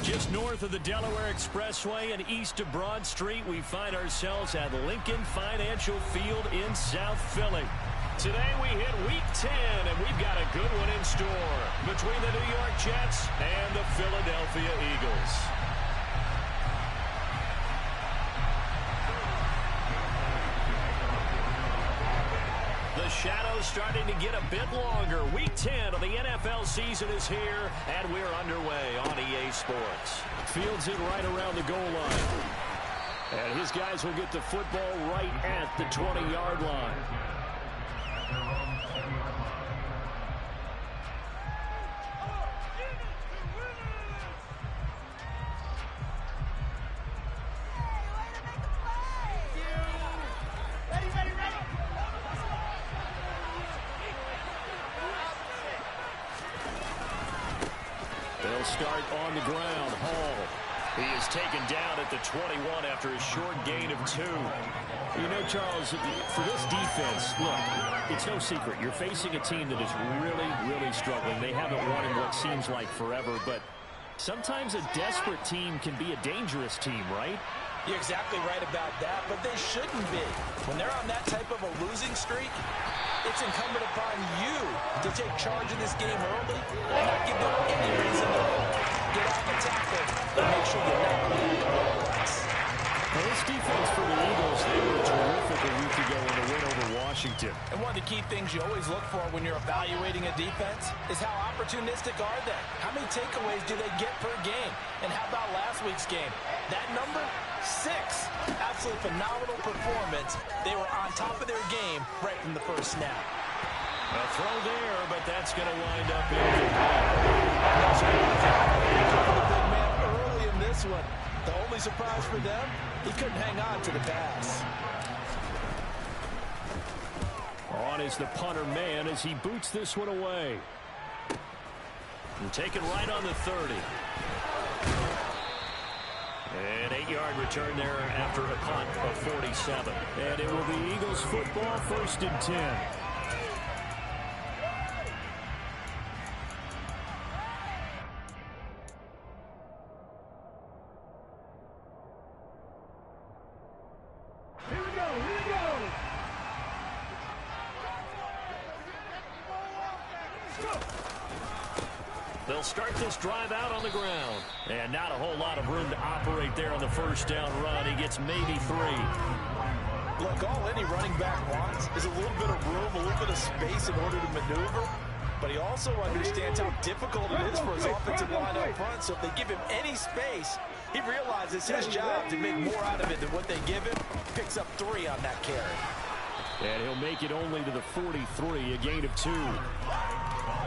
Just north of the Delaware Expressway and east of Broad Street, we find ourselves at Lincoln Financial Field in South Philly. Today we hit Week 10, and we've got a good one in store between the New York Jets and the Philadelphia Eagles. The shadow's starting to get a bit longer. Week 10 of the NFL season is here, and we're underway on EA Sports. Fields it right around the goal line. And his guys will get the football right at the 20-yard line. They'll start on the ground. Hall. He is taken down at the 21 after a short gain of 2. You know, Charles, for this defense, look, it's no secret. You're facing a team that is really, really struggling. They haven't won in what seems like forever, but sometimes a desperate team can be a dangerous team, right? You're exactly right about that, but they shouldn't be. When they're on that type of a losing streak, it's incumbent upon you to take charge of this game early and not give them any reason to get off the tackle and make sure you knock them out. Well, this defense for the Eagles, they were terrific a week ago in the win over Washington. And one of the key things you always look for when you're evaluating a defense is how opportunistic are they? How many takeaways do they get per game? And how about last week's game? That number, 6. Absolute phenomenal performance. They were on top of their game right from the first snap. A throw there, but that's going to wind up in the big man early in this one. The only surprise for them, he couldn't hang on to the pass. On is the punter man as he boots this one away. And taken right on the 30. An 8-yard return there after a punt of 47. And it will be Eagles football, 1st and 10. They'll start this drive out on the ground. And not a whole lot of room to operate there on the first down run. He gets maybe 3. Look, all any running back wants is a little bit of room, a little bit of space in order to maneuver. But he also understands how difficult it is for his offensive line up front. So if they give him any space, he realizes his job to make more out of it than what they give him. Picks up 3 on that carry. And he'll make it only to the 43, a gain of 2.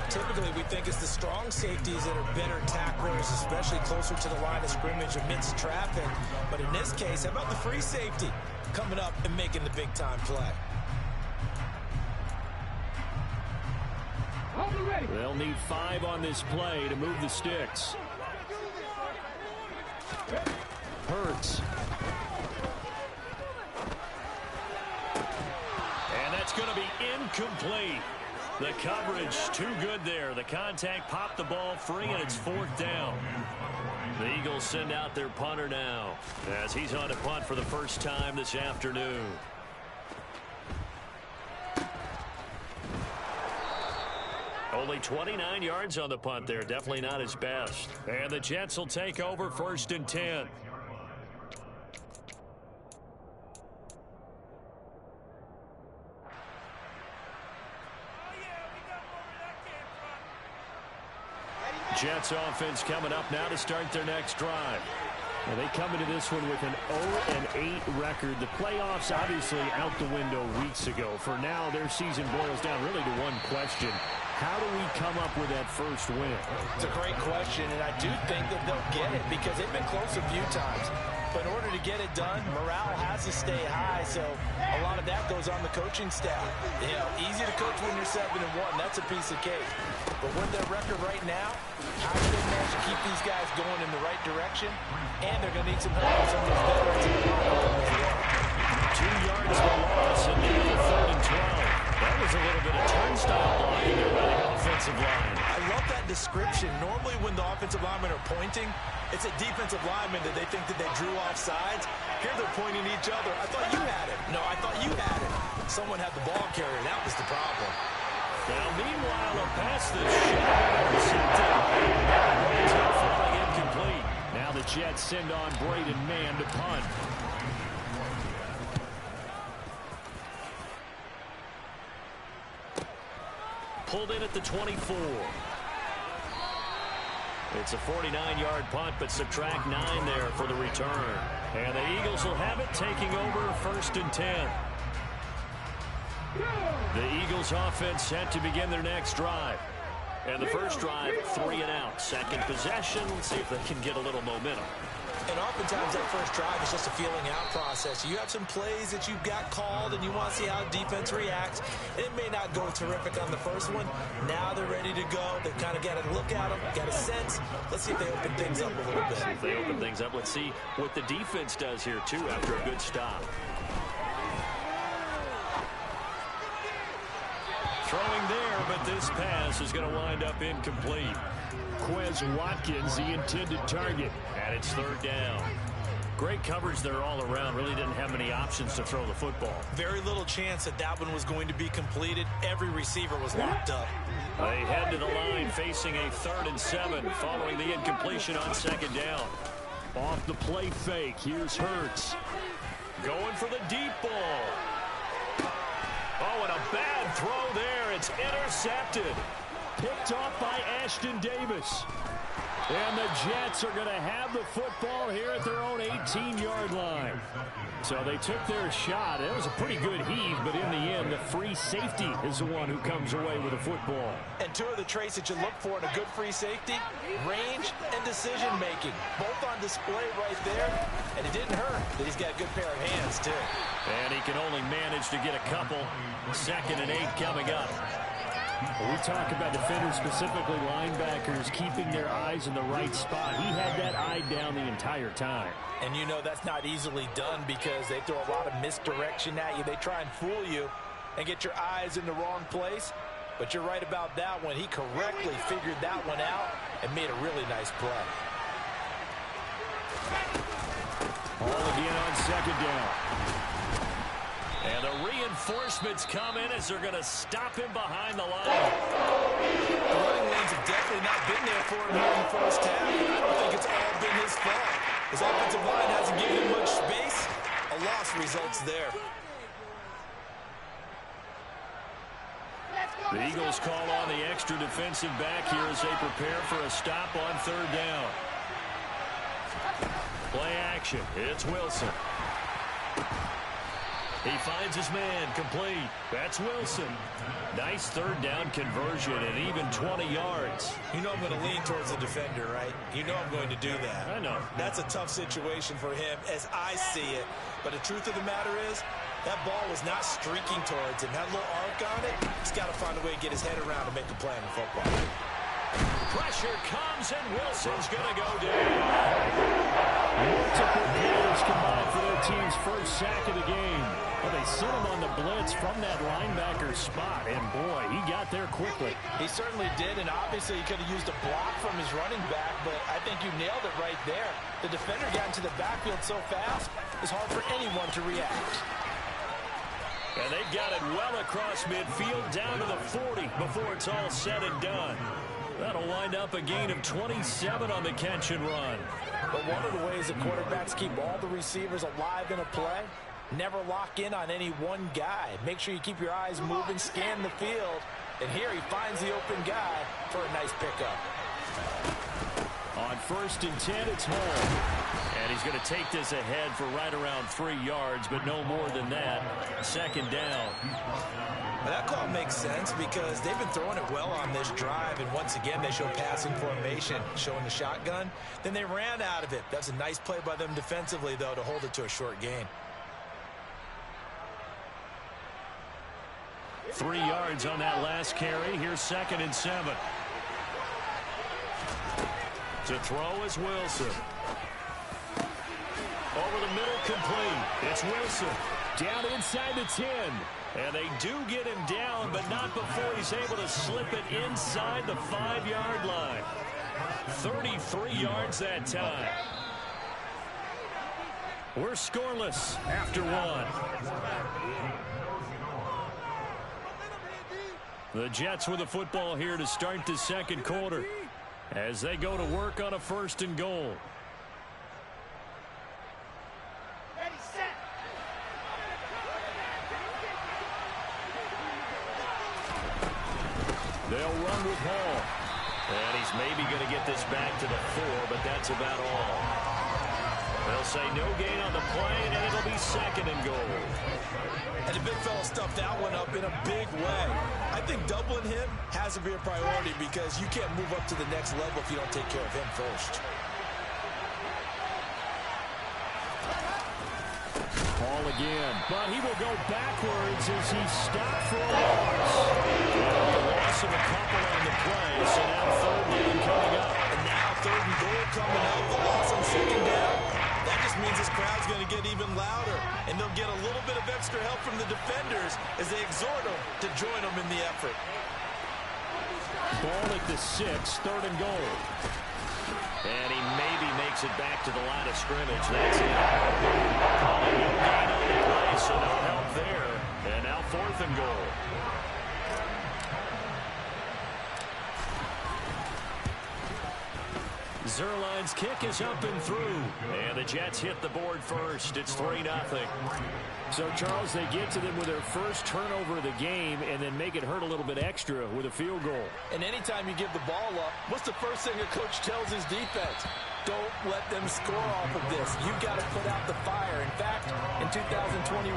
Typically, we think it's the strong safeties that are better tacklers, especially closer to the line of scrimmage amidst traffic. But in this case, how about the free safety coming up and making the big-time play? They'll need 5 on this play to move the sticks. Hurts. And that's going to be incomplete. The coverage too good there. The contact popped the ball free, and it's 4th down. The Eagles send out their punter now as he's on to punt for the first time this afternoon. Only 29 yards on the punt there. Definitely not his best. And the Jets will take over 1st and 10. Jets offense coming up now to start their next drive. And they come into this one with an 0-8 record. The playoffs obviously out the window weeks ago. For now, their season boils down really to one question. How do we come up with that first win? It's a great question, and I do think that they'll get it because they've been close a few times. But in order to get it done, morale has to stay high, so a lot of that goes on the coaching staff. You know, easy to coach when you're 7-1. That's a piece of cake. But with their record right now, how do they manage to keep these guys going in the right direction? And they're going to need some help from some of those veterans in the locker room. 2 yards for loss, and now 3rd and 12. That was a little bit of turnstile blocking there by the offensive line. I love that description. Normally when the offensive line linemen are pointing, it's a defensive lineman that they think that they drew off sides. Here they're pointing at each other. I thought you had it. No, I thought you had it. Someone had the ball carrier. That was the problem. Now, meanwhile, a pass that's intercepted. Winds up falling incomplete. Now the Jets send on Braden Mann to punt. Pulled in at the 24. It's a 49-yard punt, but subtract 9 there for the return. And the Eagles will have it, taking over 1st and 10. The Eagles offense set to begin their next drive. And the first drive, 3 and out. Second possession, let's see if they can get a little momentum. And oftentimes that first drive is just a feeling out process. You have some plays that you've got called and you want to see how defense reacts. It may not go terrific on the first one. Now they're ready to go. They've kind of got a look at them, got a sense. Let's see if they open things up a little bit. See if they open things up. Let's see what the defense does here, too, after a good stop. Throwing there, but this pass is going to wind up incomplete. Quez Watkins, the intended target, and it's 3rd down. Great coverage there all around. Really didn't have many options to throw the football. Very little chance that that one was going to be completed. Every receiver was locked up. They head to the line facing a 3rd and 7 following the incompletion on 2nd down. Off the play fake, here's Hurts. Going for the deep ball. Oh, and a bad throw there. It's intercepted. Picked off by Ashton Davis. And the Jets are going to have the football here at their own 18-yard line. So they took their shot. It was a pretty good heave, but in the end, the free safety is the one who comes away with the football. And 2 of the traits that you look for in a good free safety, range and decision-making. Both on display right there. And it didn't hurt that he's got a good pair of hands, too. And he can only manage to get a couple. 2nd and 8 coming up. We talk about defenders, specifically linebackers, keeping their eyes in the right spot. He had that eye down the entire time. And you know that's not easily done because they throw a lot of misdirection at you. They try and fool you and get your eyes in the wrong place. But you're right about that one. He correctly figured that one out and made a really nice play. Ball again on 2nd down. And the reinforcements come in as they're going to stop him behind the line. The running lanes have definitely not been there for him here in the first half. I don't think it's all been his fault. His offensive line hasn't given him much space. A loss results there. The Eagles call on the extra defensive back here as they prepare for a stop on 3rd down. Play action. It's Wilson. He finds his man, complete. That's Wilson. Nice 3rd down conversion and even 20 yards. You know I'm going to lean towards the defender, right? You know I'm going to do that. I know. That's a tough situation for him as I see it. But the truth of the matter is, that ball was not streaking towards him. Had a little arc on it. He's got to find a way to get his head around and make a play in the football. Pressure comes and Wilson's going to go down. Multiple players combined for their team's first sack of the game. Well, they sent him on the blitz from that linebacker spot, and boy, he got there quickly. He certainly did, and obviously he could have used a block from his running back, but I think you nailed it right there. The defender got into the backfield so fast, it's hard for anyone to react. And they've got it well across midfield, down to the 40 before it's all said and done. That'll wind up a gain of 27 on the catch and run. But one of the ways that quarterbacks keep all the receivers alive in a play, never lock in on any one guy. Make sure you keep your eyes moving, scan the field. And here he finds the open guy for a nice pickup. On 1st and 10, it's Hall. And he's going to take this ahead for right around 3 yards, but no more than that. 2nd down. Well, that call makes sense because they've been throwing it well on this drive, and once again they show passing formation, showing the shotgun. Then they ran out of it. That's a nice play by them defensively, though, to hold it to a short gain. 3 yards on that last carry. Here's 2nd and 7. To throw is Wilson. Over the middle, complete. It's Wilson. Down inside the 10. And they do get him down, but not before he's able to slip it inside the 5-yard line. 33 yards that time. We're scoreless after one. The Jets with the football here to start the second quarter as they go to work on a 1st and goal. They'll run with Hall. And he's maybe going to get this back to the 4, but that's about all. They'll say no gain on the play, and it'll be 2nd and goal. And the big fella stuffed that one up in a big way. I think doubling him has to be a priority because you can't move up to the next level if you don't take care of him first. Hall again, but he will go backwards as he's stopped for a loss. A loss of a couple on the play, so now 3rd down coming up. And now 3rd and goal coming up, the loss on 2nd down. That just means this crowd's going to get even louder, and they'll get a little bit of extra help from the defenders as they exhort them to join them in the effort. Ball at the 6, 3rd and goal. And he maybe makes it back to the line of scrimmage. That's it. Calling no gain on the play, so no help there. And now 4th and goal. Zuerlein's kick is up and through. And the Jets hit the board first. It's 3-0. So, Charles, they get to them with their first turnover of the game and then make it hurt a little bit extra with a field goal. And anytime you give the ball up, what's the first thing a coach tells his defense? Don't let them score off of this. You've got to put out the fire. In fact, in 2021,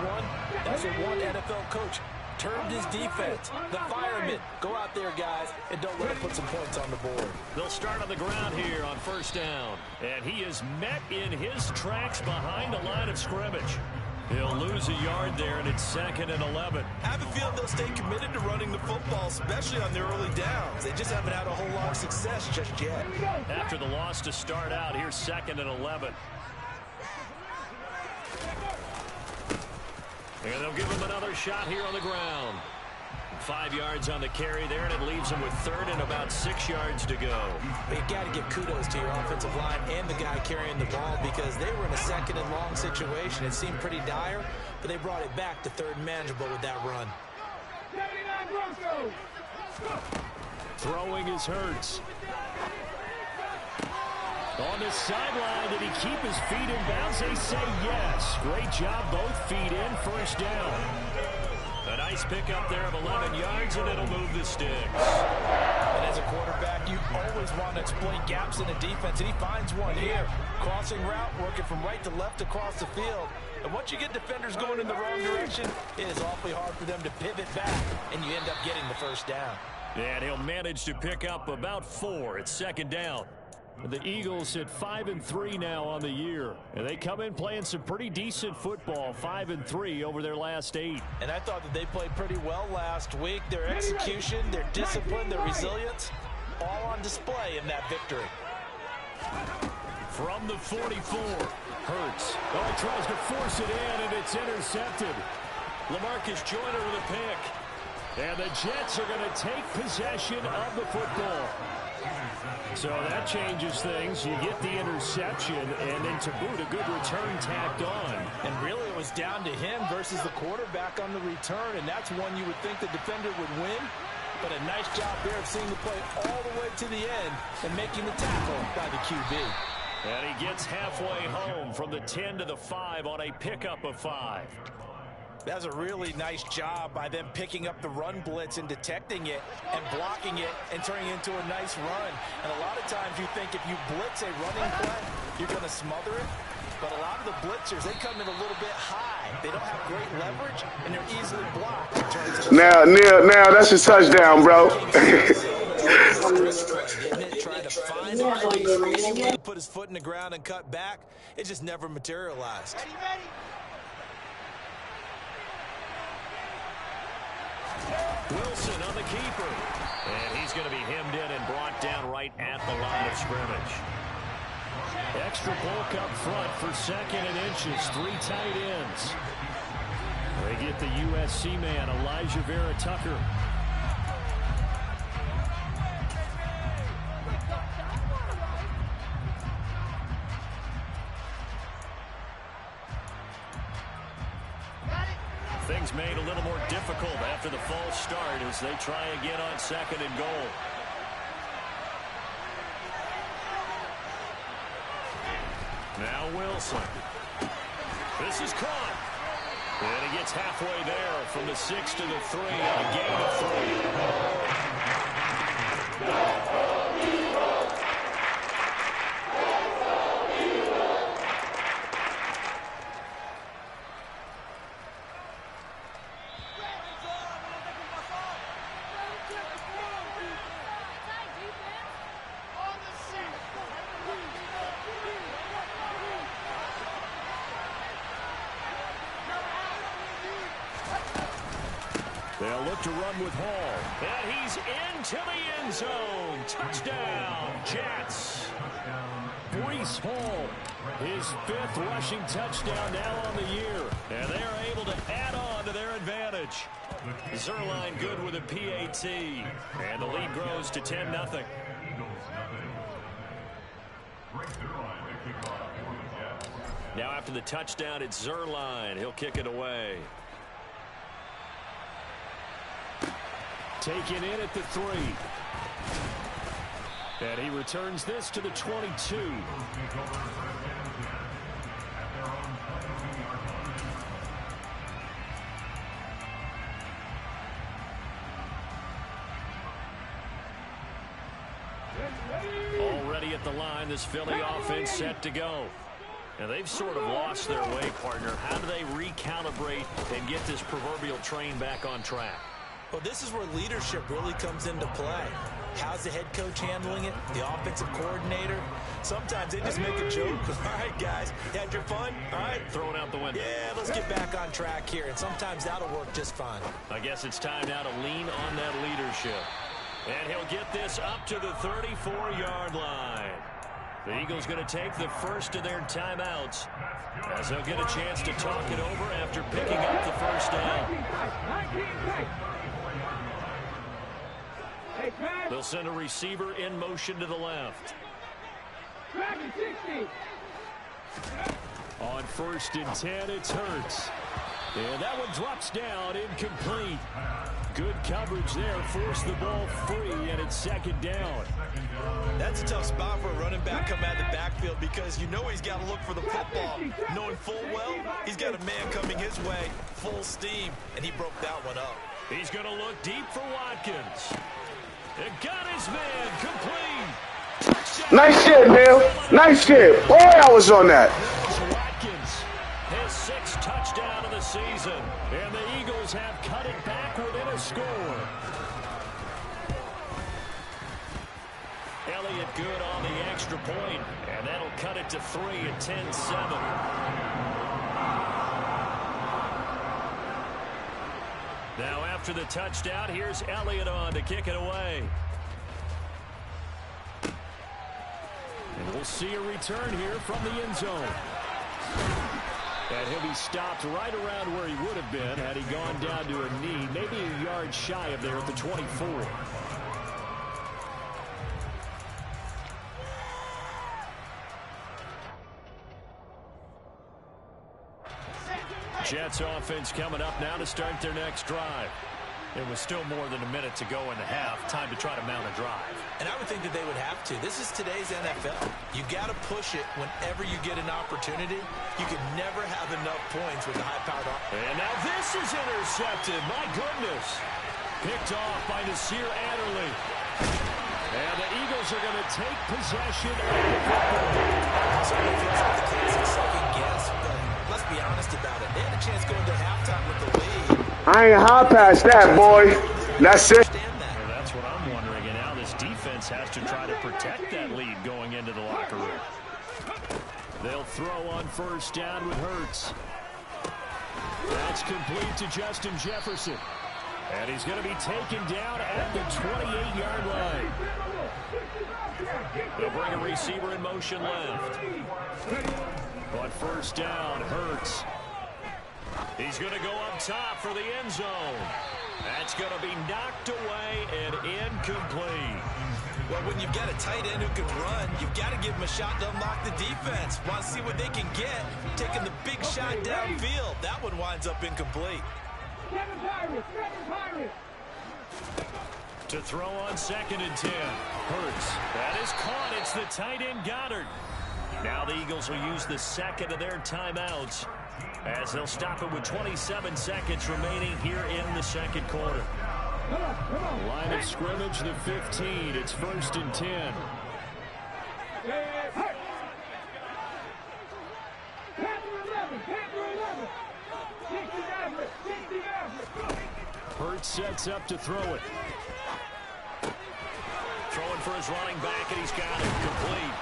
that's what one NFL coach termed his defense. The firemen. Go out there, guys, and don't let them put some points on the board. They'll start on the ground here on 1st down. And he is met in his tracks behind the line of scrimmage. He'll lose a yard there, and it's 2nd and 11. I have a feeling they'll stay committed to running the football, especially on their early downs. They just haven't had a whole lot of success just yet. After the loss to start out, here's 2nd and 11. And they'll give him another shot here on the ground. 5 yards on the carry there, and it leaves him with 3rd and about 6 yards to go. But you got to give kudos to your offensive line and the guy carrying the ball because they were in a 2nd and long situation. It seemed pretty dire, but they brought it back to 3rd and manageable with that run. Throwing is Hurts. On the sideline, did he keep his feet in bounds? They say yes. Great job, both feet in, 1st down. A nice pickup there of 11 yards, and it'll move the sticks. And as a quarterback, you always want to exploit gaps in the defense, and he finds one here. Crossing route, working from right to left across the field. And once you get defenders going in the wrong direction, it is awfully hard for them to pivot back, and you end up getting the 1st down. And he'll manage to pick up about 4 at 2nd down. The Eagles hit 5-3 now on the year, and they come in playing some pretty decent football, 5-3 over their last 8. And I thought that they played pretty well last week. Their execution, their discipline, their resilience, all on display in that victory. From the 44, Hurts. Oh, tries to force it in, and it's intercepted. LaMarcus Joyner with a pick. And the Jets are going to take possession of the football. So that changes things. You get the interception, and then to boot, a good return tacked on. And really, it was down to him versus the quarterback on the return, and that's one you would think the defender would win. But a nice job there of seeing the play all the way to the end and making the tackle by the QB. And he gets halfway home from the 10 to the 5 on a pickup of 5. That's a really nice job by them picking up the run blitz and detecting it and blocking it and turning it into a nice run. And a lot of times you think if you blitz a running play, you're going to smother it. But a lot of the blitzers, they come in a little bit high. They don't have great leverage, and they're easily blocked. Now, that's a touchdown, bro. Trying to find a place, put his foot in the ground and cut back. It just never materialized. Wilson on the keeper. And he's going to be hemmed in and brought down right at the line of scrimmage. Extra bulk up front for 2nd and inches. 3 tight ends. They get the USC man, Elijah Vera Tucker. Things made a little more difficult after the false start as they try again on 2nd and goal. Now Wilson. This is caught. And he gets halfway there from the 6 to the 3 on a gain of 3. They'll look to run with Hall. And he's into the end zone. Touchdown, Jets. Breece Hall, his 5th rushing touchdown now on the year. And they are able to add on to their advantage. Zuerlein good with a PAT. And the lead grows to 10-0. Now after the touchdown, it's Zuerlein. He'll kick it away. Taken in at the 3. And he returns this to the 22. Already at the line, this Philly offense set to go. And they've sort of lost their way, partner. How do they recalibrate and get this proverbial train back on track? Well, this is where leadership really comes into play. How's the head coach handling it? The offensive coordinator? Sometimes they just make a joke. All right, guys, you had your fun? All right. Throw it out the window. Yeah, let's get back on track here. And sometimes that'll work just fine. I guess it's time now to lean on that leadership. And he'll get this up to the 34-yard line. The Eagles going to take the first of their timeouts as they'll get a chance to talk it over after picking up the first down. They'll send a receiver in motion to the left. On 1st and 10, it's Hurts. And that one drops down, incomplete. Good coverage there, forced the ball free, and it's 2nd down. That's a tough spot for a running back coming out of the backfield because you know he's got to look for the football. Knowing full well, he's got a man coming his way, full steam, and he broke that one up. He's going to look deep for Watkins. It got his man complete. Touchdown. Nice shit, Neil. Nice shit. Boy, I was on that. Watkins, his 6th touchdown of the season. And the Eagles have cut it back within a score. Elliott good on the extra point. And that'll cut it to 3 at 10-7. Now after the touchdown, here's Elliott on to kick it away. And we'll see a return here from the end zone. And he'll be stopped right around where he would have been had he gone down to a knee, maybe a yard shy of there at the 24. Jets offense coming up now to start their next drive. It was still more than a minute to go in the half. Time to try to mount a drive. And I would think that they would have to. This is today's NFL. You got to push it whenever you get an opportunity. You can never have enough points with the high-powered offense. And now this is intercepted. My goodness. Picked off by Nasir Adderley. And the Eagles are going to take possession of the football. Certainly feels like the classic second guess, but let's be honest about it. They had a chance going to halftime with the lead. I ain't high past that, boy. That's it. Well, that's what I'm wondering. And now this defense has to try to protect that lead going into the locker room. They'll throw on 1st down with Hurts. That's complete to Justin Jefferson. And he's going to be taken down at the 28-yard line. They'll bring a receiver in motion left. On 1st down, Hurts. He's going to go up top for the end zone. That's going to be knocked away and incomplete. Well, when you've got a tight end who can run, you've got to give him a shot to unlock the defense. Want to see what they can get, taking the big shot downfield. That one winds up incomplete. To throw on 2nd and 10. Hurts. That is caught. It's the tight end Goddard. Now the Eagles will use the second of their timeouts as they'll stop it with 27 seconds remaining here in the second quarter. Line of scrimmage, the 15. It's 1st and 10. Hurts sets up to throw it. Throwing for his running back, and he's got it complete.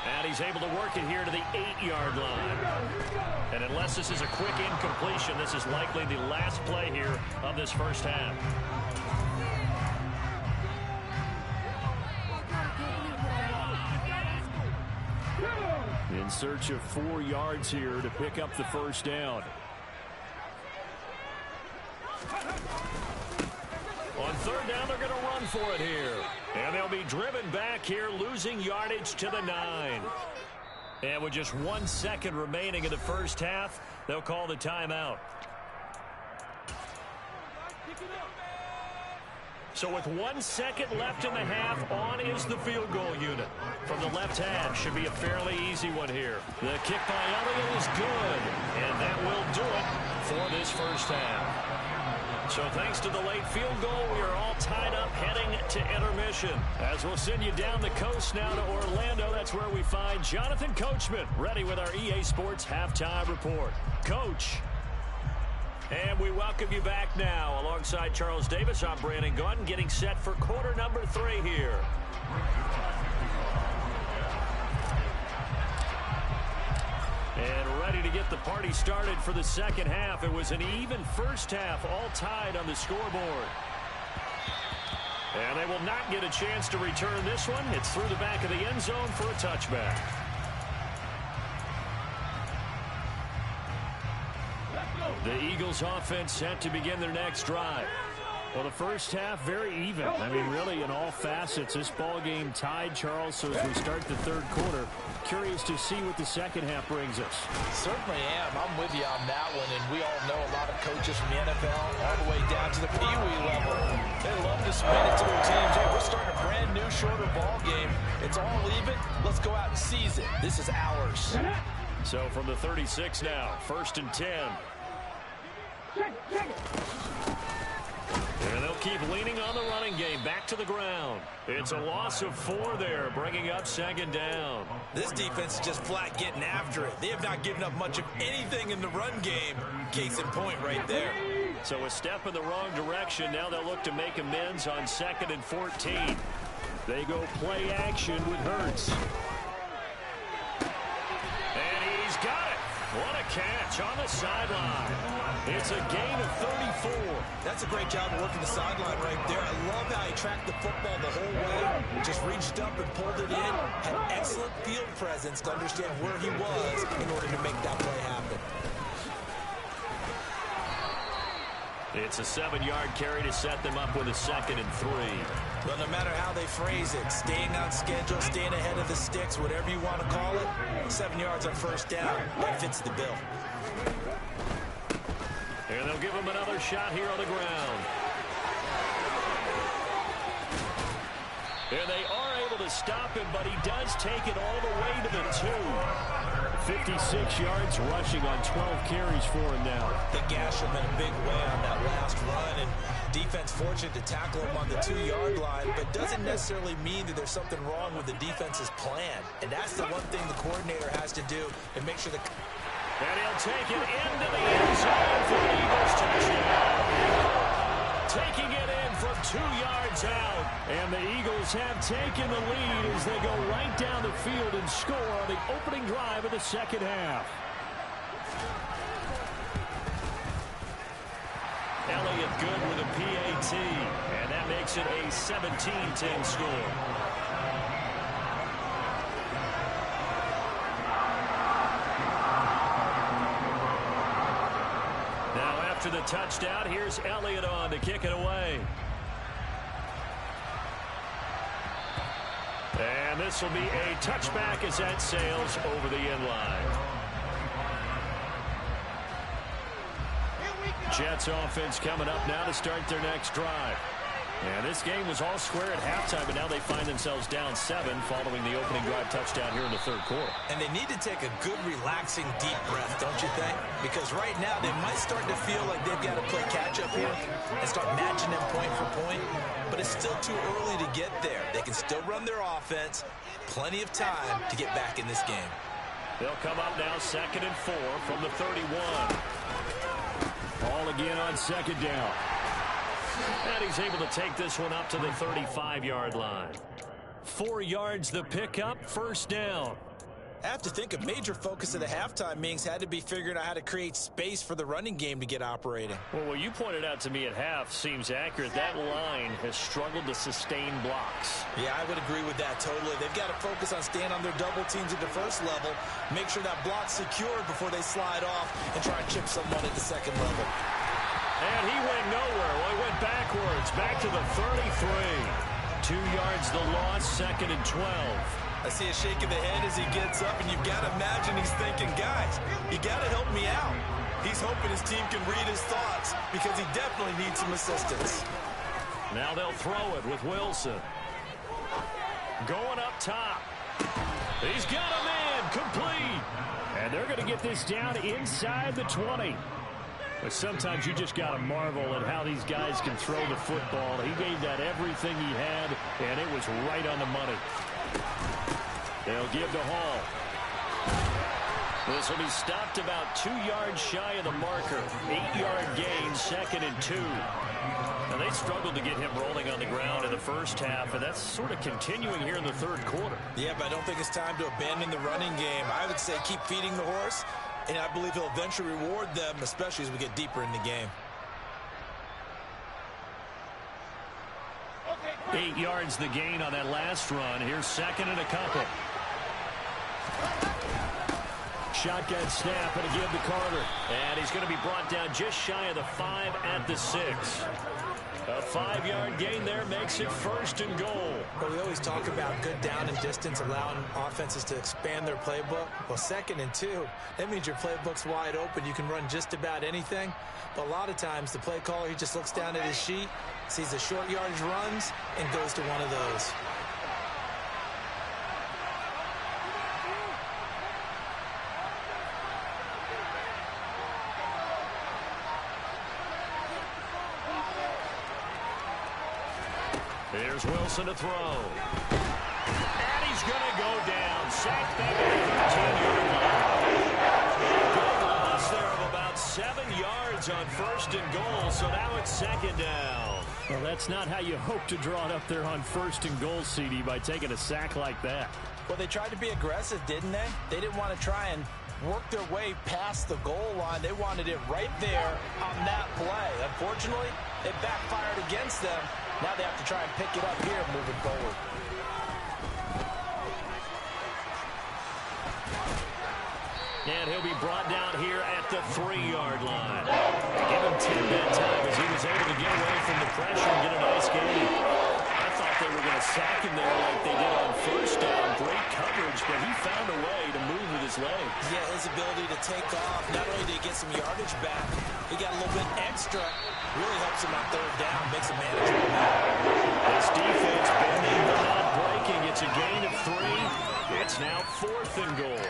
And he's able to work it here to the 8-yard line. And unless this is a quick incompletion, this is likely the last play here of this first half. In search of 4 yards here to pick up the first down. On 3rd down, they're going to run for it here. And they'll be driven back here, losing yardage to the 9. And with just 1 second remaining in the first half, they'll call the timeout. So with 1 second left in the half, on is the field goal unit. From the left half, should be a fairly easy one here. The kick by Elliott is good. And that will do it for this first half. So thanks to the late field goal, we are all tied up heading to intermission. As we'll send you down the coast now to Orlando, that's where we find Jonathan Coachman ready with our EA Sports Halftime Report. Coach. And we welcome you back now. Alongside Charles Davis, I'm Brandon Gaudin, getting set for quarter number 3 here. And ready to get the party started for the second half. It was an even first half, all tied on the scoreboard. And they will not get a chance to return this one. It's through the back of the end zone for a touchback. The Eagles offense set to begin their next drive. Well, the first half, very even. I mean, really, in all facets, this ball game tied, Charles. So as we start the third quarter, curious to see what the second half brings us. Certainly am. I'm with you on that one. And we all know a lot of coaches from the NFL all the way down to the Pee Wee level. They love to spin it to their teams. Hey, we're starting a brand new, shorter ball game. It's all even. Let's go out and seize it. This is ours. So from the 36 now, 1st and 10. And they'll keep leaning on the running game. Back to the ground. It's a loss of 4 there, bringing up 2nd down. This defense is just flat getting after it. They have not given up much of anything in the run game. Case in point right there. So a step in the wrong direction. Now they'll look to make amends on 2nd and 14. They go play action with Hurts. And he's got it. What a catch on the sideline. It's a gain of 34. That's a great job of working the sideline right there. I love how he tracked the football the whole way. Just reached up and pulled it in. Had excellent field presence to understand where he was in order to make that play happen. It's a 7-yard carry to set them up with a 2nd and 3. Well, no matter how they phrase it, staying on schedule, staying ahead of the sticks, whatever you want to call it, 7 yards on 1st down, that fits the bill. And they'll give him another shot here on the ground. And they are able to stop him, but he does take it all the way to the 2. 56 yards rushing on 12 carries for him now. They gashed him in a big way on that last run, and defense fortunate to tackle him on the 2-yard line, but doesn't necessarily mean that there's something wrong with the defense's plan. And that's the one thing the coordinator has to do and make sure the... And he'll take it into the end zone for the Eagles touchdown. Taking it in from 2 yards out. And the Eagles have taken the lead as they go right down the field and score on the opening drive of the second half. Elliott good with a PAT. And that makes it a 17-10 score. After the touchdown, here's Elliott on to kick it away. And this will be a touchback as that sails over the end line. Jets offense coming up now to start their next drive. And this game was all square at halftime, but now they find themselves down 7 following the opening drive touchdown here in the third quarter. And they need to take a good, relaxing, deep breath, don't you think? Because right now they might start to feel like they've got to play catch-up here and start matching them point for point. But it's still too early to get there. They can still run their offense. Plenty of time to get back in this game. They'll come up now 2nd and 4 from the 31. Ball again on 2nd down. And he's able to take this one up to the 35-yard line. 4 yards the pickup, 1st down. I have to think a major focus of the halftime meetings had to be figuring out how to create space for the running game to get operating. Well, what you pointed out to me at half seems accurate. That line has struggled to sustain blocks. Yeah, I would agree with that totally. They've got to focus on staying on their double teams at the first level, make sure that block's secured before they slide off and try and chip someone at the second level. And he went nowhere. Well, he went backwards, back to the 33. 2 yards the loss, 2nd and 12. I see a shake of the head as he gets up, and you've got to imagine he's thinking, guys, you got to help me out. He's hoping his team can read his thoughts because he definitely needs some assistance. Now they'll throw it with Wilson. Going up top. He's got a man complete. And they're going to get this down inside the 20. But sometimes you just got to marvel at how these guys can throw the football. He gave that everything he had, and it was right on the money. They'll give to Hall. This will be stopped about 2 yards shy of the marker. 8-yard gain, 2nd and 2. Now, they struggled to get him rolling on the ground in the first half, and that's sort of continuing here in the third quarter. Yeah, but I don't think it's time to abandon the running game. I would say keep feeding the horse, and I believe he'll eventually reward them, especially as we get deeper in the game. 8 yards the gain on that last run. Here's 2nd and a couple. Shotgun snap and a give to Carter. And he's going to be brought down just shy of the 5 at the 6. A 5-yard gain there makes it 1st and goal. But we always talk about good down and distance, allowing offenses to expand their playbook. Well, 2nd and 2, that means your playbook's wide open. You can run just about anything. But a lot of times, the play caller, he just looks down at his sheet, sees the short yardage runs, and goes to one of those. Here's Wilson to throw. And he's going to go down. Sacked back at the 13-yard line. Good loss there of about 7 yards on 1st and goal, so now it's 2nd down. Well, that's not how you hope to draw it up there on 1st and goal, CD, by taking a sack like that. Well, they tried to be aggressive, didn't they? They didn't want to try and work their way past the goal line. They wanted it right there on that play. Unfortunately, it backfired against them. Now they have to try and pick it up here moving forward. And he'll be brought down here at the 3-yard line. Give him 10 that time as he was able to get away from the pressure and get a nice gain. I thought they were going to sack him there like they did on 1st down. Great coverage, but he found a way to move with his legs. Yeah, his ability to take off. Not only did he get some yardage back, he got a little bit extra. Really helps him on 3rd down, makes him manageable. This defense bending but not breaking. It's a gain of 3. It's now 4th and goal.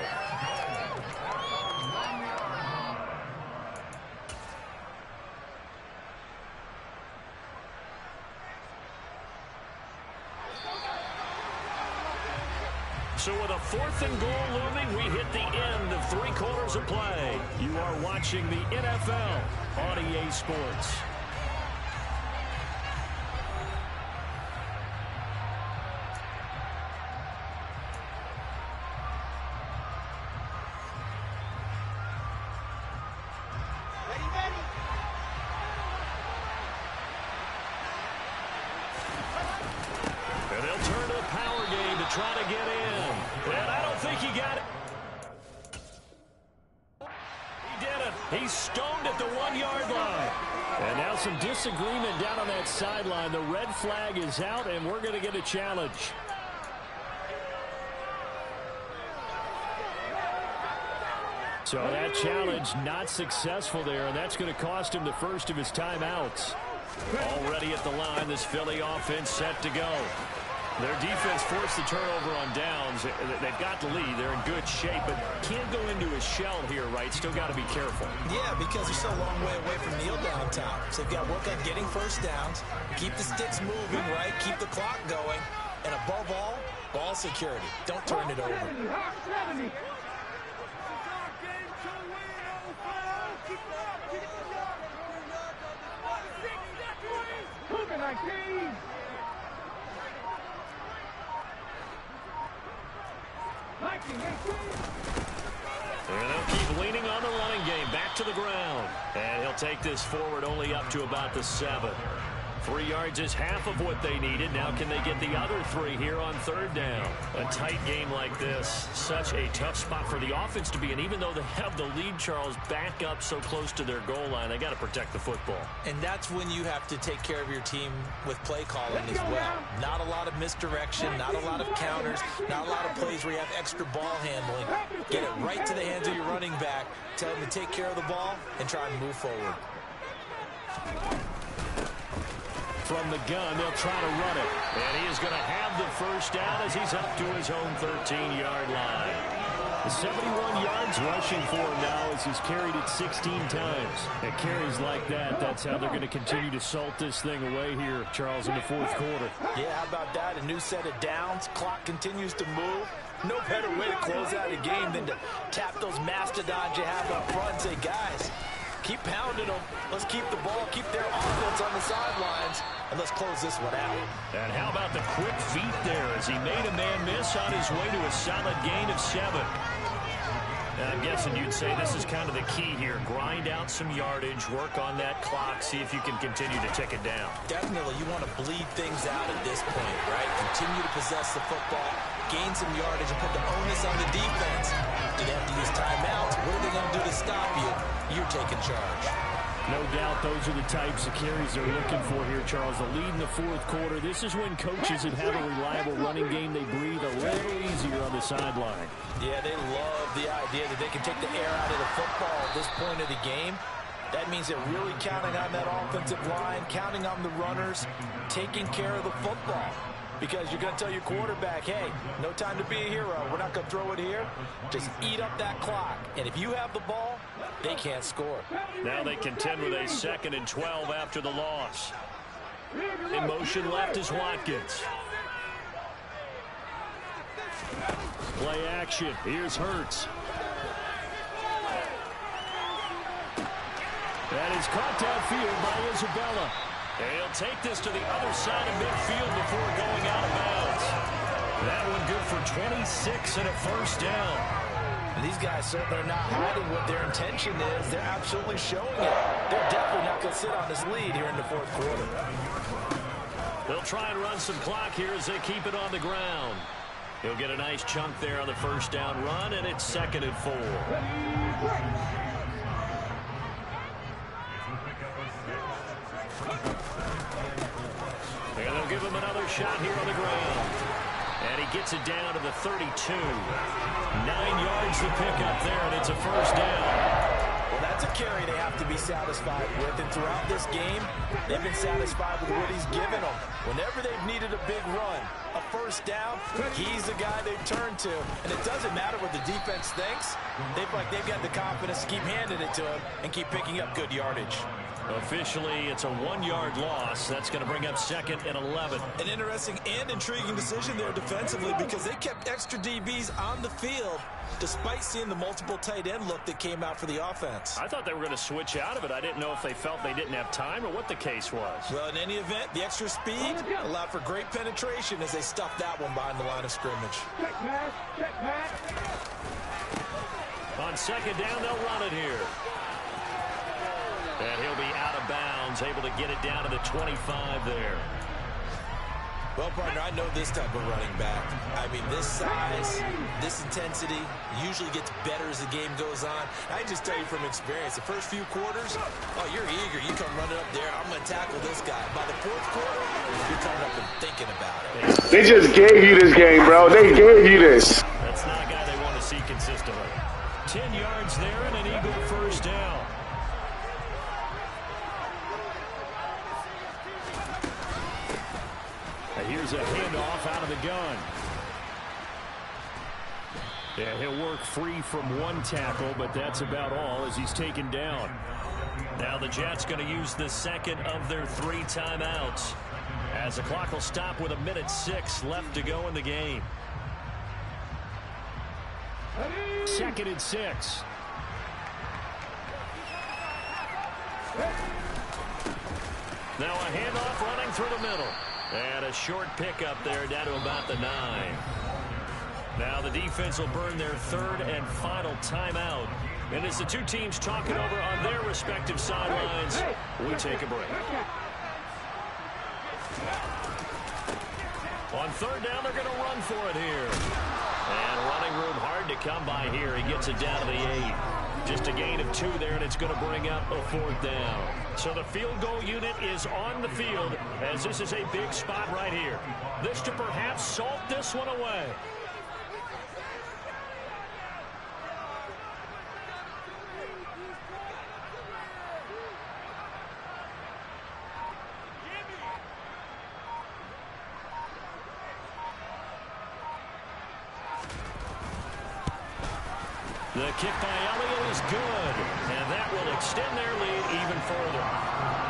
So with a 4th and goal looming, we hit the end of 3 quarters of play. You are watching the NFL on EA Sports. And they'll turn to the power game to try to get in. And I don't think he got it. He did it. He's stoned at the 1-yard line. And now some disagreement down on that sideline. The red flag is out, and we're going to get a challenge. So that challenge not successful there, and that's going to cost him the first of his timeouts. Already at the line, this Philly offense set to go. Their defense forced the turnover on downs. They've got the lead. They're in good shape, but can't go into a shell here, right? Still got to be careful. Yeah, because they're still a long way away from kneel down time. So they've got to work on getting first downs, keep the sticks moving, right? Keep the clock going. And above all, ball security. Don't turn it over. And they'll keep leaning on the running game. Back to the ground. And he'll take this forward only up to about the 7. 3 yards is half of what they needed. Now can they get the other 3 here on third down? A tight game like this, such a tough spot for the offense to be in. Even though they have the lead, Charles, back up so close to their goal line, they got to protect the football. And that's when you have to take care of your team with play calling as well. Not a lot of misdirection, not a lot of counters, not a lot of plays where you have extra ball handling. Get it right to the hands of your running back. Tell him to take care of the ball and try and move forward. From the gun, they'll try to run it. And he is going to have the first down as he's up to his own 13-yard line. 71 yards rushing for him now as he's carried it 16 times. At carries like that, that's how they're going to continue to salt this thing away here, Charles, in the fourth quarter. Yeah, how about that? A new set of downs. Clock continues to move. No better way to close out a game than to tap those mastodons you have up front and say, guys, keep pounding them. Let's keep the ball, keep their offense on the sidelines, and let's close this one out. And how about the quick feet there as he made a man miss on his way to a solid gain of 7. I'm guessing you'd say this is kind of the key here. Grind out some yardage, work on that clock, see if you can continue to tick it down. Definitely, you want to bleed things out at this point, right? Continue to possess the football, gain some yardage, and put the onus on the defense. Do they have to use timeouts? What are they going to do to stop you? You're taking charge. No doubt those are the types of carries they're looking for here, Charles. The lead in the fourth quarter. This is when coaches that have a reliable running game, they breathe a little easier on the sideline. Yeah, they love the idea that they can take the air out of the football at this point of the game. That means they're really counting on that offensive line, counting on the runners, taking care of the football. Because you're going to tell your quarterback, hey, no time to be a hero. We're not going to throw it here. Just eat up that clock. And if you have the ball, they can't score. Now they contend with a 2nd and 12 after the loss. In motion left is Watkins. Play action. Here's Hurts. That is caught downfield by Isabella. He'll take this to the other side of midfield before going out of bounds. That one good for 26 and a first down. And these guys certainly are not hiding what their intention is. They're absolutely showing it. They're definitely not going to sit on this lead here in the fourth quarter. They'll try and run some clock here as they keep it on the ground. He'll get a nice chunk there on the first down run, and it's 2nd and 4. And they'll give him another shot here on the ground. And he gets it down to the 32. 9 yards to pick up there, and it's a first down. Well, that's a carry they have to be satisfied with. And throughout this game, they've been satisfied with what he's given them. Whenever they've needed a big run, a first down, he's the guy they've turned to. And it doesn't matter what the defense thinks. They've got the confidence to keep handing it to him and keep picking up good yardage. Officially, it's a 1-yard loss. That's going to bring up 2nd and 11. An interesting and intriguing decision there defensively because they kept extra DBs on the field despite seeing the multiple tight end look that came out for the offense. I thought they were going to switch out of it. I didn't know if they felt they didn't have time or what the case was. Well, in any event, the extra speed allowed for great penetration as they stuffed that one behind the line of scrimmage. On 2nd down, they'll run it here. And he'll be out of bounds, able to get it down to the 25 there. Well, partner, I know this type of running back. I mean, this size, this intensity usually gets better as the game goes on. I just tell you from experience, the first few quarters, oh, you're eager. You come running up there, I'm going to tackle this guy. By the fourth quarter, you're coming up and thinking about it. They just gave you this game, bro. They gave you this. That's not a guy they want to see consistently. 10 yards there and an Eagle first down. And here's a handoff out of the gun. Yeah, he'll work free from one tackle, but that's about all as he's taken down. Now the Jets going to use the second of their 3 timeouts, as the clock will stop with 1:06 left to go in the game. 2nd and 6. Now a handoff running through the middle. And a short pickup there down to about the 9. Now the defense will burn their 3rd and final timeout. And as the two teams talking over on their respective sidelines, we take a break. On 3rd down, they're going to run for it here. And running room hard to come by here. He gets it down to the 8. Just a gain of 2 there, and it's going to bring up a 4th down. So the field goal unit is on the field, as this is a big spot right here. This to perhaps salt this one away. The kick by Elliott is good, and that will extend their lead even further.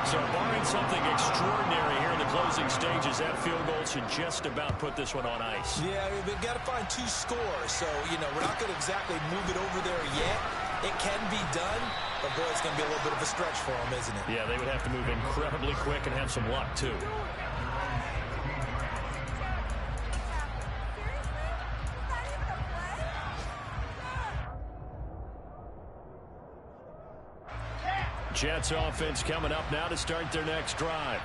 So barring something extraordinary here in the closing stages, that field goal should just about put this one on ice. Yeah, we've got to find 2 scores, so, we're not going to exactly move it over there yet. It can be done, but, boy, it's going to be a little bit of a stretch for them, isn't it? Yeah, they would have to move incredibly quick and have some luck, too. Jets offense coming up now to start their next drive.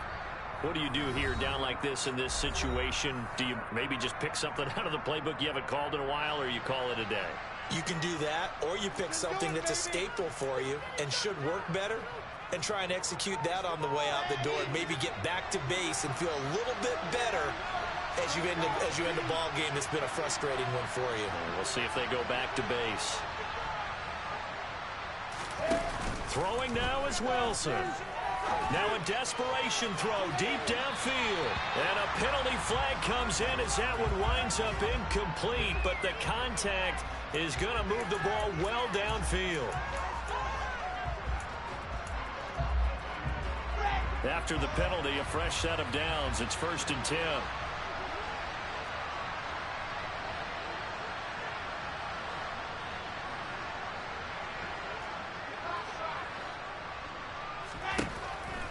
What do you do here down like this in this situation? Do you maybe just pick something out of the playbook you haven't called in a while, or you call it a day? You can do that, or you pick something that's a staple for you and should work better and try and execute that on the way out the door and maybe get back to base and feel a little bit better as you end the ball game that's been a frustrating one for you. We'll see if they go back to base. Throwing now is Wilson. Now a desperation throw deep downfield. And a penalty flag comes in as that one winds up incomplete. But the contact is going to move the ball well downfield. After the penalty, a fresh set of downs. It's 1st and 10.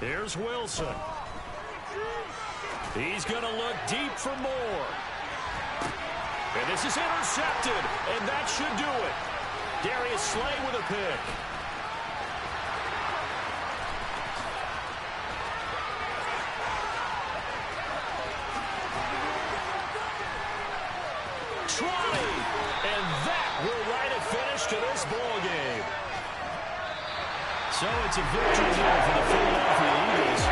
Here's Wilson. He's going to look deep for more. And this is intercepted, and that should do it. Darius Slay with a pick. Trotty, and that will write a finish to this ball game. So it's a victory here for the Philadelphia Eagles.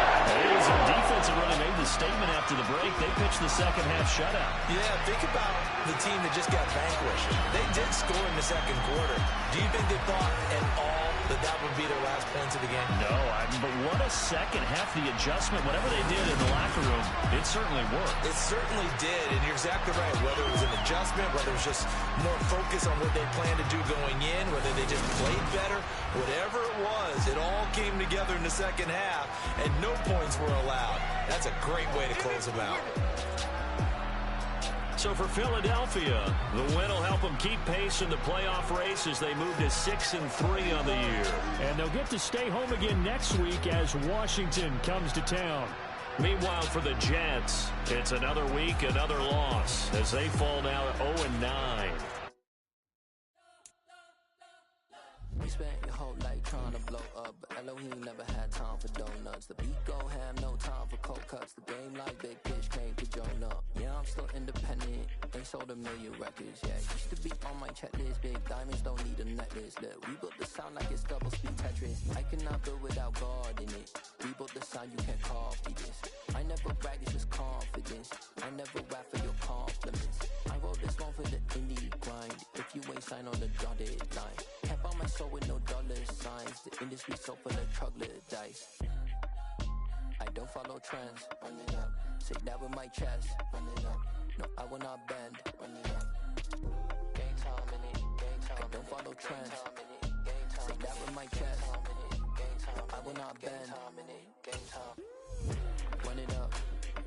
The defense have really made the statement after the break. They pitched the second half shutout. Yeah, think about the team that just got vanquished. They did score in the second quarter. Do you think they thought at all that would be their last points of the game? No, but what a second half. The adjustment, whatever they did in the locker room, it certainly worked. It certainly did, and you're exactly right. Whether it was an adjustment, whether it was just more focus on what they planned to do going in, whether they just played better, whatever it was, it all came together in the second half, and no points were allowed. That's a great way to close them out. So for Philadelphia, the win will help them keep pace in the playoff race as they move to 6-3 on the year. And they'll get to stay home again next week as Washington comes to town. Meanwhile, for the Jets, it's another week, another loss as they fall now at 0-9. We spent your whole life trying to blow up, but Elohim never had time for donuts. The beat go ham, no time for cold cuts. The game like Big Pitch came to join up. Yeah, I'm still independent, ain't sold a million records. Yeah, used to be on my checklist. Big diamonds don't need a necklace. Look, we built the sound like it's double speed Tetris. I cannot build without God in it. We built the sound, you can't copy this. I never brag, it's just confidence. I never rap for your compliments. I wrote this one for the indie grind. If if you ain't signed on the dotted line. Can't buy my soul with no dollar signs. The industry so full of troglodytes. I don't follow trends. Run it up. Say that with my chest. Run it up. No, I will not bend. Run it up. Game time in it. Game time. I don't follow trends. Say that with my chest. I will not bend. Game time. Run it up.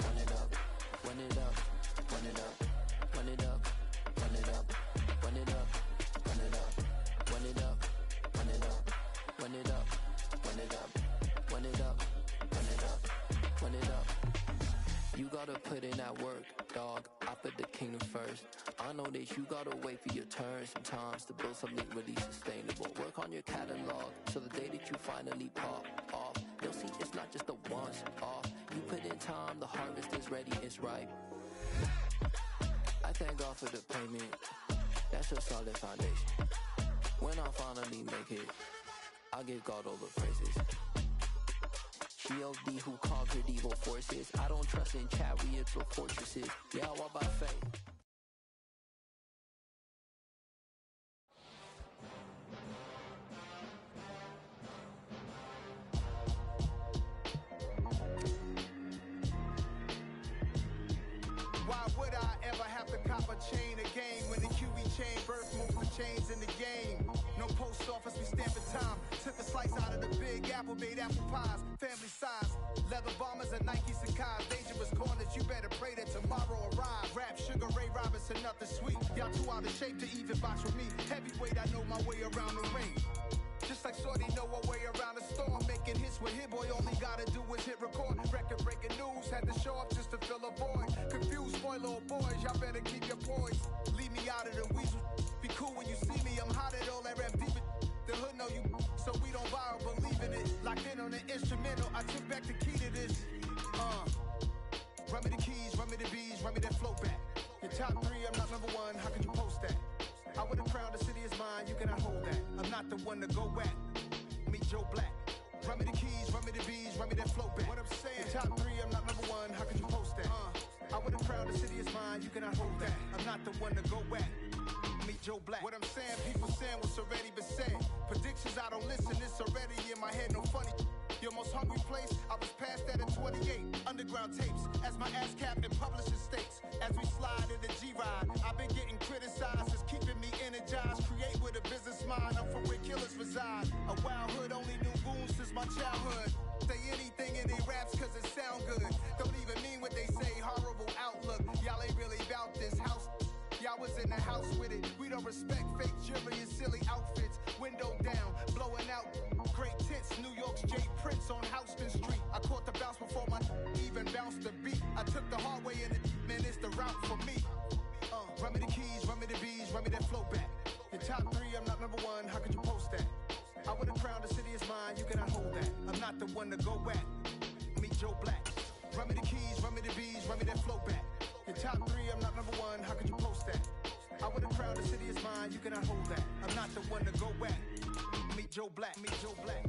Run it up. Run it up. Run it up. Run it up. Run it up. Run it up. Run it up. Run it up. Run it up. Run it up. Run it up. Run it up. Run it up. Run it up. You gotta put in that work, dog. I put the kingdom first. I know that you gotta wait for your turn sometimes to build something really sustainable. Work on your catalog so the day that you finally pop off, you'll see it's not just a once off. You put in time, the harvest is ready, it's ripe. I thank God for the payment. That's a solid foundation. When I finally make it, I give God all the praises. G.O.D. who conquered evil forces. I don't trust in chariots or fortresses. Yeah, I walk by faith. Why would I ever have to cop a chain again when the QB chain birthed most of the chains in the game? No post office, we stamping time. Took a slice out of the big apple, made apple pies, family size. Leather bombers and Nike Sacai's. Dangerous corners, you better pray that tomorrow arrive. Rap, Sugar Ray Robinson, nothing sweet. Y'all too out of shape to even box with me. Heavyweight, I know my way around the ring. Just like Shorty know her way around the storm. Making hits with Hit Boy, all he gotta do is hit record. Record breaking news, had to show up just to fill a void. Confused, spoiled little boys, y'all better keep your poise. Leave me out of the weasel. Be cool when you see me, I'm hot at all that rap deep. The hood know you, so we don't borrow, believe in it. Locked in on the instrumental, I took back the key to this. Run me the keys, run me the bees, run me that flow back. Your top three, I'm not number one, how can you post that? I would have crowned the city is mine, you cannot hold that. I'm not the one to go back. Meet Joe Black. Run me the keys, run me the bees, run me that flow back. What I'm saying, your top three, I'm not number one, how can you post that? I would have crowned the city is mine, you cannot hold that. I'm not the one to go back. Meet Joe Black. What I'm saying, people saying what's already been said. Predictions, I don't listen, it's already in my head, no funny. Your most hungry place, I was past that at 28. Underground tapes, as my ass cap in publishing states. As we slide in the G-Ride, I've been getting criticized, it's keeping me energized. Create with a business mind, I'm from where killers reside. A wild hood, only knew goons since my childhood. Say anything in they raps cause it sound good. Don't even mean what they say, horrible outlook. Y'all ain't really about this house. Y'all was in the house with it. We don't respect fake jewelry and silly outfits. Window down, blowing out great tits. New York's J. Prince on Houston Street. I caught the bounce before my even bounced the beat. I took the hard way in it, man, it's the route for me. Run me the keys, run me the bees, run me that flow back. Your top three, I'm not number one, how could you post that? I would have crowned the city is mine, you cannot hold that. I'm not the one to go back. Meet Joe Black. Run me the keys, run me the bees, run me that flow back. Your top three, I'm not number one, how could you post that? I would have crowned the city is mine, you cannot hold that. I'm not the one to go back. Meet Joe Black, meet Joe Black.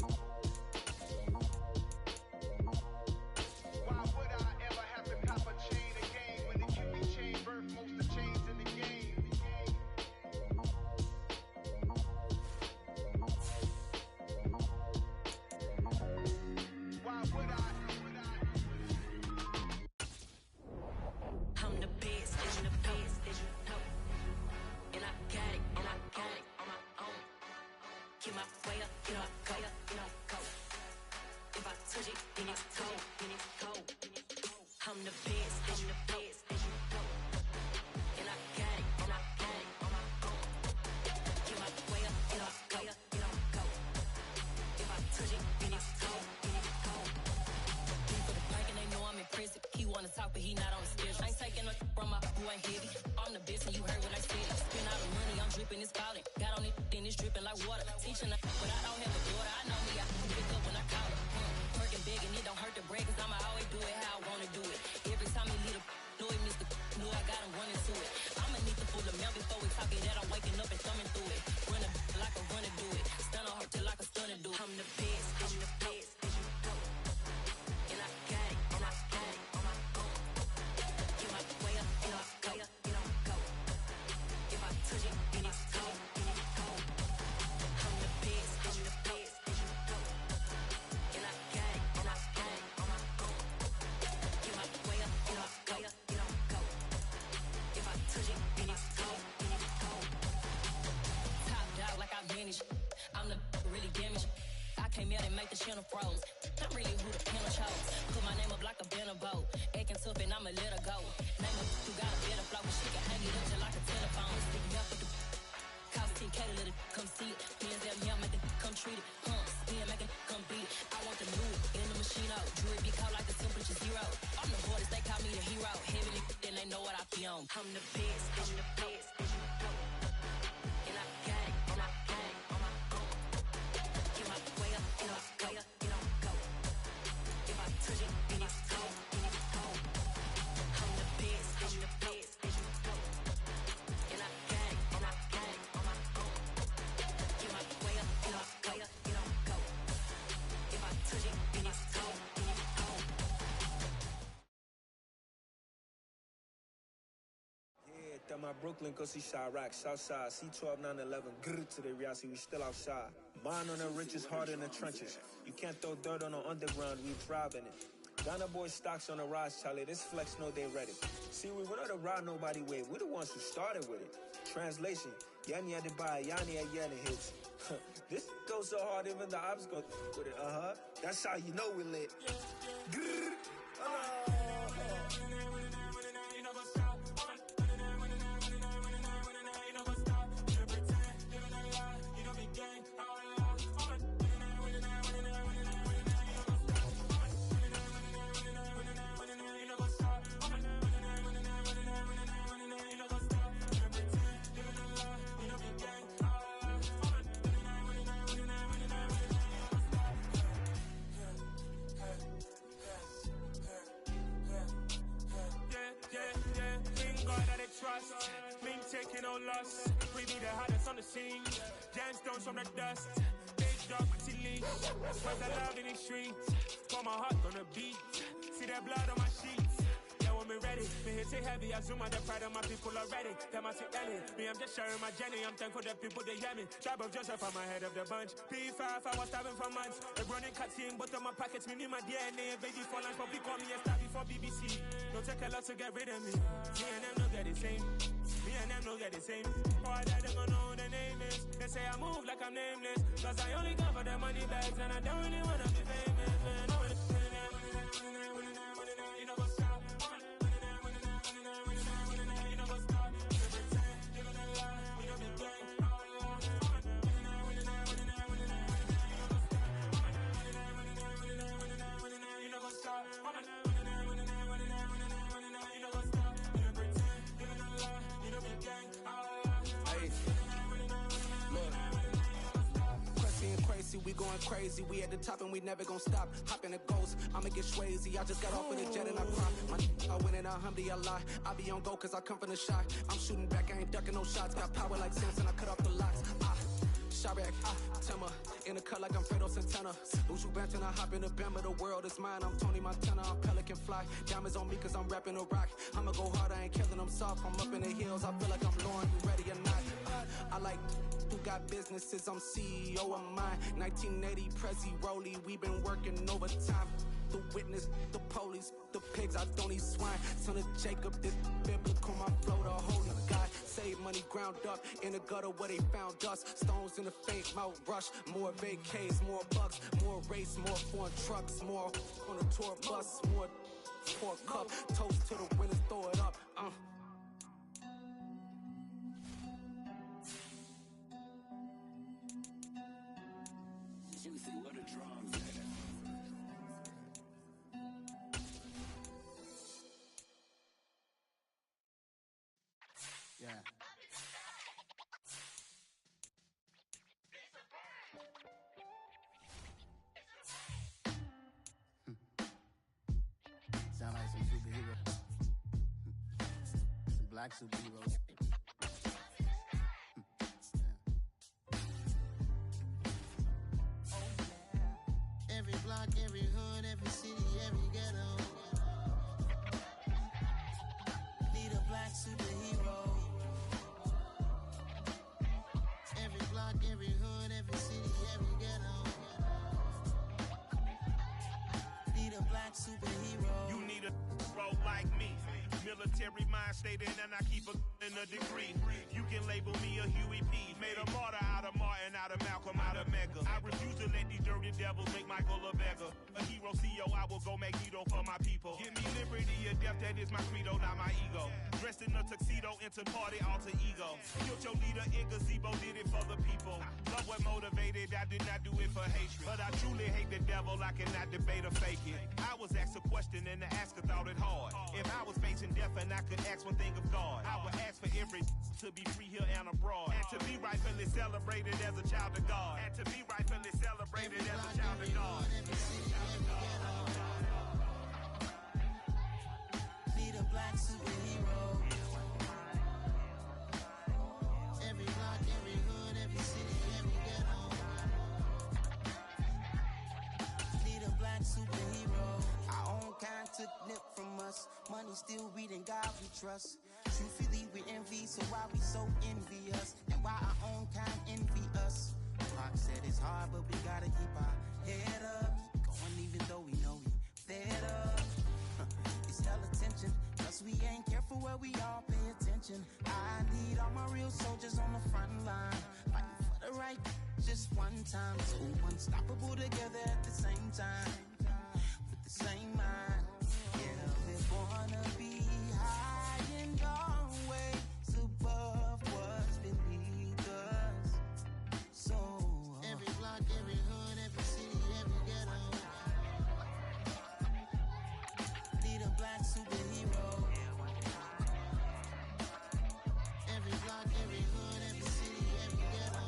Why would I ever have to cop a chain again when the QB chain birthed most of the chains in the game? Why would I? I'm the best, and the best, as you know. And I got it on my own. Get my way up, get up, go. If I touch it, then it's cold, I'm the best, as you know. And I got it on my own. Get my way up, get up, go. If I touch it, then it's cold, channel froze. I'm really who the panel chose. Put my name up like a banner boat. Acting tough and I'ma let her go. Name up who got a better flow. She can hang it up just like a telephone. Stick me up with the cost 10K to let it come see it. Hands down here, make it come treat it. Spin, make it come beat it. I want the new in the machine out. Jewelry be caught like the temperature zero. I'm the hardest, they call me the hero. Heavily, then they know what I be on. I'm the best, I'm the best. And I got it, and I got it on my own. Get my way up, get up, go, get on, go. If I touch it, then it's cold, then it's cold. I'm the best, I'm the best. And I got it, and I got it on my own. Get my way up, get up, go, get on, go. If I touch it, then it's cold, then it's cold. Yeah, that my Brooklyn, go see Chirac, Southside, C12, 911, grrr to the reality, we still outside. Mine on the richest, hard in the trenches. You can't throw dirt on the underground, we thrive in it. Ghana boys stocks on the rise, Charlie, this flex know they ready. See, we were not to ride nobody with, we're the ones who started with it. Translation, Yanni had to buy, Yanni had Yanni hits. This goes so hard, even the ops go with it, That's how you know we lit. Grrr, trust, mean taking no loss. We be the hottest on the scene. Gemstones from the dust. Big dog, pretty leash. Spread the love in the streets. Pour my heart on the beat. See that blood on my sheets. Yeah, when me ready, me hit it heavy. I zoom out the pride of my people already. Them I see Ellie. Me, I'm just sharing my journey. I'm thankful that people they hear me. Tribe of Joseph, I'm ahead of the bunch. P5, I was starving for months. The running cutscene, but on my pockets, me need my DNA. Baby for lunch, but we call me a star before BBC. Don't take a lot to get rid of me. Me and them don't get the same. Me and them don't get the same. Boy, that they gonna know who the name is. They say I move like I'm nameless. Cause I only come for the money bags. And I don't really wanna be famous, man. You know what's up? You know what's up? Living a lie, we don't be gang. You know what's up? We going crazy, we at the top and we never gonna stop. Hop in the ghost, I'ma get swayzy. I just got off with a jet and I cry. I win in a Humvee, I lie. I be on go cause I come from the shot. I'm shooting back, I ain't ducking no shots. Got power like Samson, I cut off the locks. Chirac, Timmer, in the cut like I'm Fredo Santana. Uju Banton, I hop in the Bama, the world is mine. I'm Tony Montana, I'm Pelican Fly. Diamonds on me cause I'm rapping a rock. I'ma go hard, I ain't killing them soft. I'm up in the hills, I feel like I'm Lauren, you ready or not? I like who got businesses, I'm CEO of mine. 1980 Prezi Rollie, we been working overtime. The witness, the police, the pigs, I don't eat swine. Son of Jacob, this biblical, my flow, the holy God. Save money ground up in the gutter where they found us. Stones in the faint Mount Rush. More vacays, more bucks, more race, more foreign trucks, more on a tour bus, more pour cup. Toast to the winners, throw it up. Juicy, what a drums at. Yeah. Sound like some superheroes. Some black superheroes. Every block, every hood, every city, every ghetto. Need a black superhero. Every block, every hood, every city, every ghetto. Need a black superhero. You need a bro like me. Military mind stated, and I keep in a degree. You can label me a Huey P. Made a martyr out of Martin, out of Malcolm, out of Mega. I refuse to let these dirty devils make Michael a beggar. A hero CEO, I will go Magneto for my people. Give me liberty or death, that is my credo, not my ego. Dressed in a tuxedo, into party, alter ego. Killed your leader in gazebo, did it for the people. Love what motivated, I did not do it for hatred. But I truly hate the devil, I cannot debate or fake it. I was asked a question and the asker thought it hard. If I was facing death and I could ask one thing of God, I would ask for every to be free here and abroad. And to be rightfully celebrated as a child of God. And to be rightfully celebrated as a child of God. Need a black superhero. Every block, every hood, every city, every ghetto. Need a black superhero. Our own kind took nip from us. Money still reading God we trust. Truthfully we envy, so why we so envious? And why our own kind envy us? Pac said it's hard, but we gotta keep our head up. Going even though we know we fed up. It's hell attention, plus we ain't careful where we all pay attention. I need all my real soldiers on the front line, fighting for the right just one time. So unstoppable together at the same time, with the same mind. Yeah, we're gonna be high and always above what's beneath us. So every block, every hood, every city, every ghetto. Need a black superhero. Every block, every hood, every city, every ghetto.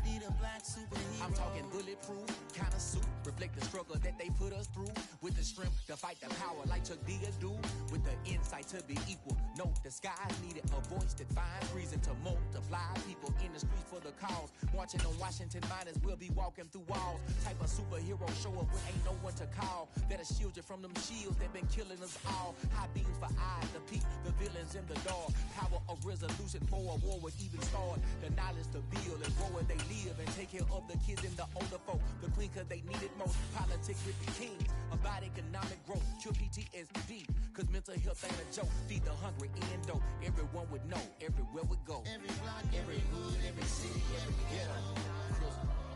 Need a black superhero. I'm talking bulletproof, kind of suit, reflect the struggle that they put us through. With the strength to fight the power like Chuck D do. With the insight to be equal. No, the skies needed a voice that finds reason to multiply. People in the streets for the cause. Marching on Washington, might as well be walking through walls. Type of superhero show up when ain't no one to call. That'll shield you from them shields that been killing us all. High beams for eyes to peep the villains in the dark. Power of resolution for a war would even start. The knowledge to build and grow where they live and take care of the kids and the older folk. The queen cause they need it most. Politics with the kings. About economic growth. Cure PTSD. Cause mental health ain't a joke. Feed the hungry and dope. Everyone would know. Everywhere we go. Every block, Every hood, every city, every ghetto.